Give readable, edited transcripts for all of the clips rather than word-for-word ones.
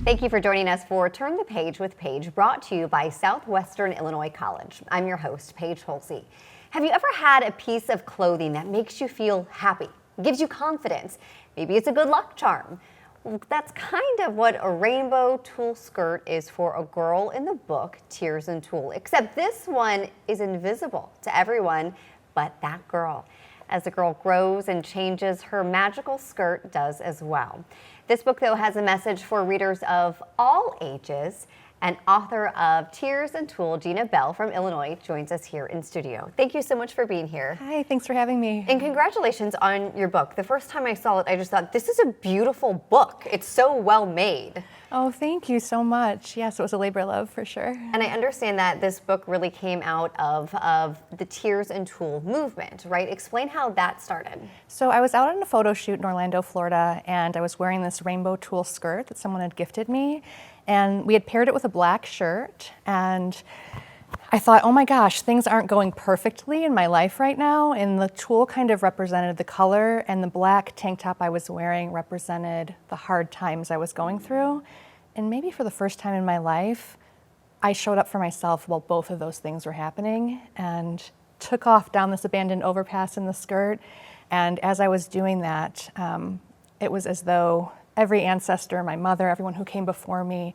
Thank you for joining us for Turn the Page with Paige, brought to you by Southwestern Illinois College. I'm your host, Paige Hulsey. Have you ever had a piece of clothing that makes you feel happy, gives you confidence? Maybe it's a good luck charm. Well, that's kind of what a rainbow tulle skirt is for a girl in the book Tears and Tulle, except this one is invisible to everyone but that girl. As the girl grows and changes, her magical skirt does as well. This book, though, has a message for readers of all ages, and author of Tears and Tulle, Gina Bell from Illinois, joins us here in studio. Thank you so much for being here. Hi, thanks for having me. And congratulations on your book. The first time I saw it, I just thought, this is a beautiful book. It's so well made. Oh, thank you so much. Yes, it was a labor of love for sure. And I understand that this book really came out of the Tears and Tulle movement, right? Explain how that started. So I was out on a photo shoot in Orlando, Florida, and I was wearing this rainbow tulle skirt that someone had gifted me. And we had paired it with a black shirt, and I thought, oh my gosh, things aren't going perfectly in my life right now. And the tulle kind of represented the color, and the black tank top I was wearing represented the hard times I was going through. And maybe for the first time in my life, I showed up for myself while both of those things were happening, and took off down this abandoned overpass in the skirt. And as I was doing that, it was as though every ancestor, my mother, everyone who came before me,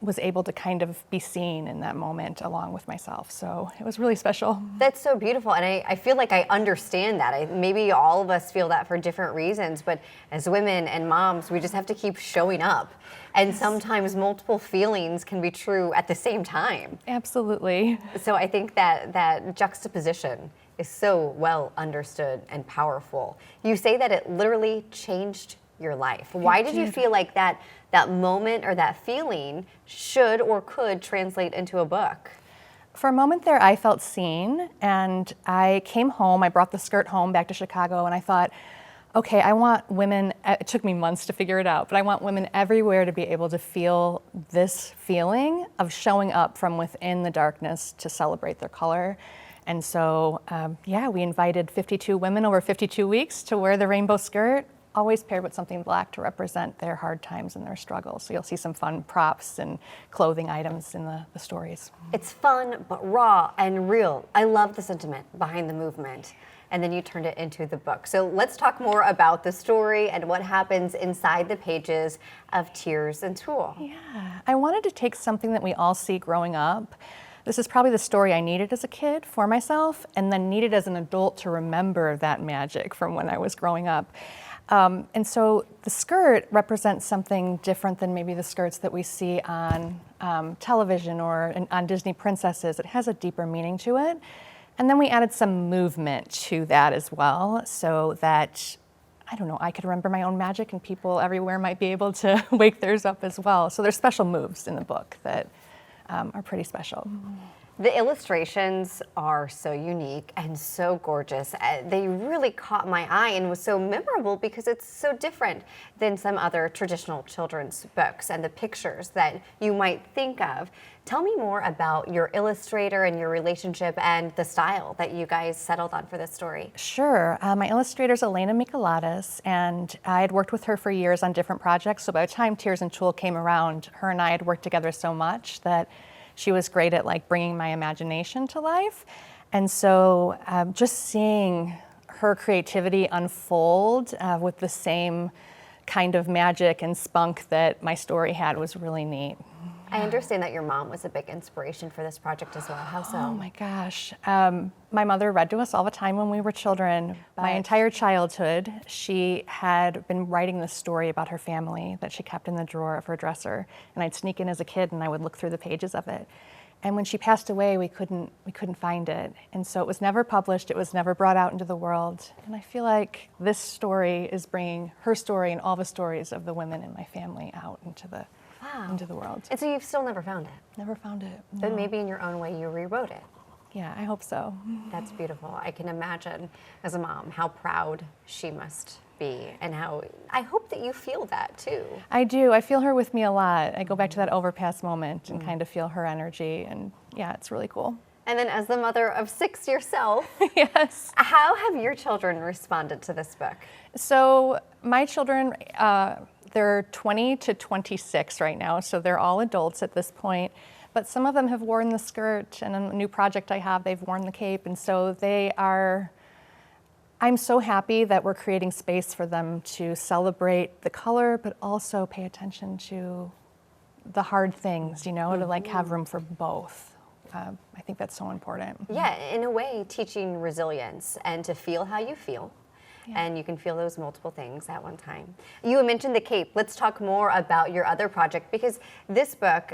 was able to kind of be seen in that moment along with myself. So it was really special. That's so beautiful, and I feel like I understand that. Maybe all of us feel that for different reasons, but as women and moms, we just have to keep showing up. And sometimes multiple feelings can be true at the same time. Absolutely. So I think that juxtaposition is so well understood and powerful. You say that it literally changed your life. Why did you feel like that moment or that feeling should or could translate into a book? For a moment there, I felt seen, and I came home. I brought the skirt home back to Chicago, and I thought, okay, I want women, it took me months to figure it out, but I want women everywhere to be able to feel this feeling of showing up from within the darkness to celebrate their color. And so, we invited 52 women over 52 weeks to wear the rainbow skirt, always paired with something black to represent their hard times and their struggles. So you'll see some fun props and clothing items in the stories. It's fun, but raw and real. I love the sentiment behind the movement. And then you turned it into the book. So let's talk more about the story and what happens inside the pages of Tears and Tulle. Yeah, I wanted to take something that we all see growing up. This is probably the story I needed as a kid for myself, and then needed as an adult to remember that magic from when I was growing up. And so the skirt represents something different than maybe the skirts that we see on television or on Disney princesses. It has a deeper meaning to it. And then we added some movement to that as well, so that, I don't know, I could remember my own magic and people everywhere might be able to wake theirs up as well. So there's special moves in the book that are pretty special. The illustrations are so unique and so gorgeous. They really caught my eye and was so memorable because it's so different than some other traditional children's books and the pictures that you might think of. Tell me more about your illustrator and your relationship and the style that you guys settled on for this story. Sure. My illustrator is Elena Michelatis, and I had worked with her for years on different projects. So by the time Tears and Tulle came around, her and I had worked together so much that she was great at bringing my imagination to life. And so just seeing her creativity unfold with the same kind of magic and spunk that my story had was really neat. I understand that your mom was a big inspiration for this project as well. How so? Oh my gosh. My mother read to us all the time when we were children. My entire childhood, she had been writing this story about her family that she kept in the drawer of her dresser. And I'd sneak in as a kid and I would look through the pages of it. And when she passed away, we couldn't find it. And so it was never published, it was never brought out into the world. And I feel like this story is bringing her story and all the stories of the women in my family out into the world. And so you've still never found it? Never found it. No. But maybe in your own way you rewrote it. Yeah, I hope so. That's beautiful. I can imagine as a mom how proud she must be, and how I hope that you feel that too. I do. I feel her with me a lot. I go back to that overpass moment and kind of feel her energy, and yeah, it's really cool. And then as the mother of 6 yourself, yes. How have your children responded to this book? So my children, They're 20 to 26 right now, so they're all adults at this point. But some of them have worn the skirt, and a new project I have, they've worn the cape, and so I'm so happy that we're creating space for them to celebrate the color, but also pay attention to the hard things, to like have room for both. I think that's so important. Yeah, in a way, teaching resilience and to feel how you feel. Yeah. And you can feel those multiple things at one time. You mentioned the cape. Let's talk more about your other project, because this book,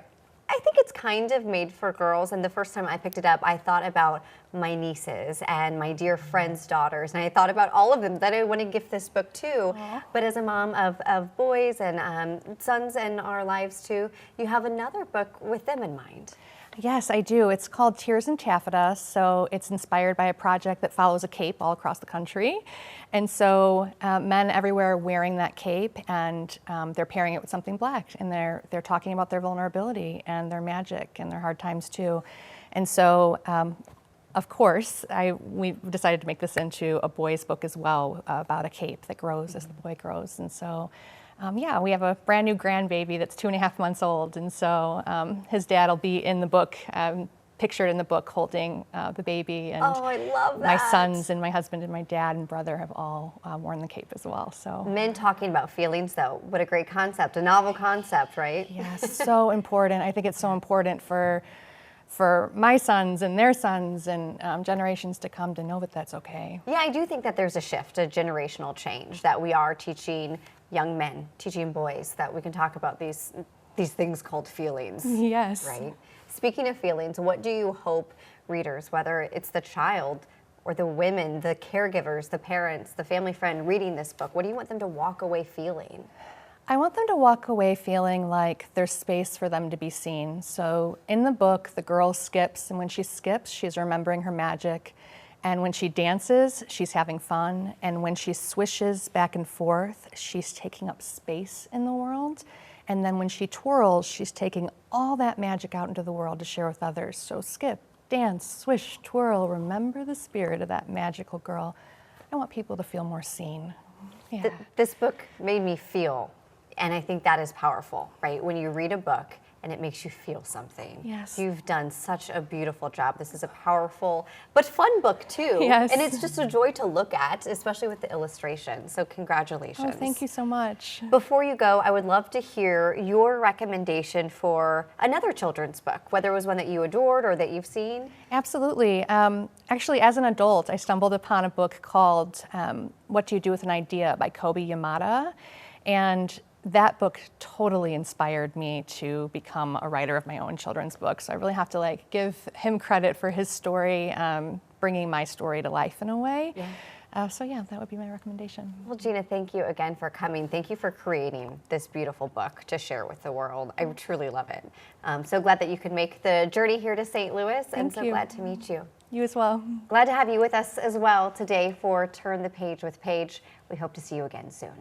I think it's kind of made for girls. And the first time I picked it up, I thought about my nieces and my dear friends' daughters. And I thought about all of them that I want to gift this book to. Aww. But as a mom of boys and sons in our lives too, you have another book with them in mind. Yes, I do. It's called Tears and Taffeta. So it's inspired by a project that follows a cape all across the country. And so men everywhere are wearing that cape, and they're pairing it with something black. And they're talking about their vulnerability and their magic and their hard times too. And so, of course, we decided to make this into a boy's book as well, about a cape that grows as the boy grows. And so, yeah, we have a brand new grandbaby that's 2.5 months old, and so his dad will be in the book, pictured in the book holding the baby. And oh, I love that. My sons and my husband and my dad and brother have all worn the cape as well. So men talking about feelings, though, what a great concept, a novel concept, right? Yes, so important. I think it's so important for my sons and their sons and generations to come to know that that's okay. Yeah, I do think that there's a shift, a generational change, that we are teaching young men, teaching boys, that we can talk about these things called feelings. Yes. Right? Speaking of feelings, what do you hope readers, whether it's the child or the women, the caregivers, the parents, the family friend reading this book, what do you want them to walk away feeling? I want them to walk away feeling like there's space for them to be seen. So in the book, the girl skips, and when she skips, she's remembering her magic. And when she dances, she's having fun. And when she swishes back and forth, she's taking up space in the world. And then when she twirls, she's taking all that magic out into the world to share with others. So skip, dance, swish, twirl, remember the spirit of that magical girl. I want people to feel more seen. Yeah. This book made me feel, and I think that is powerful, right? When you read a book and it makes you feel something. Yes. You've done such a beautiful job. This is a powerful but fun book too. Yes. And it's just a joy to look at, especially with the illustrations. So congratulations. Oh, thank you so much. Before you go, I would love to hear your recommendation for another children's book, whether it was one that you adored or that you've seen. Absolutely. Actually, as an adult, I stumbled upon a book called What Do You Do With an Idea by Kobe Yamada. And that book totally inspired me to become a writer of my own children's books. So I really have to give him credit for his story, bringing my story to life in a way. Yeah. So yeah, that would be my recommendation. Well, Gina, thank you again for coming. Thank you for creating this beautiful book to share with the world. I truly love it. I'm so glad that you could make the journey here to St. Louis, and so glad to meet you. You as well. Glad to have you with us as well today for Turn the Page with Paige. We hope to see you again soon.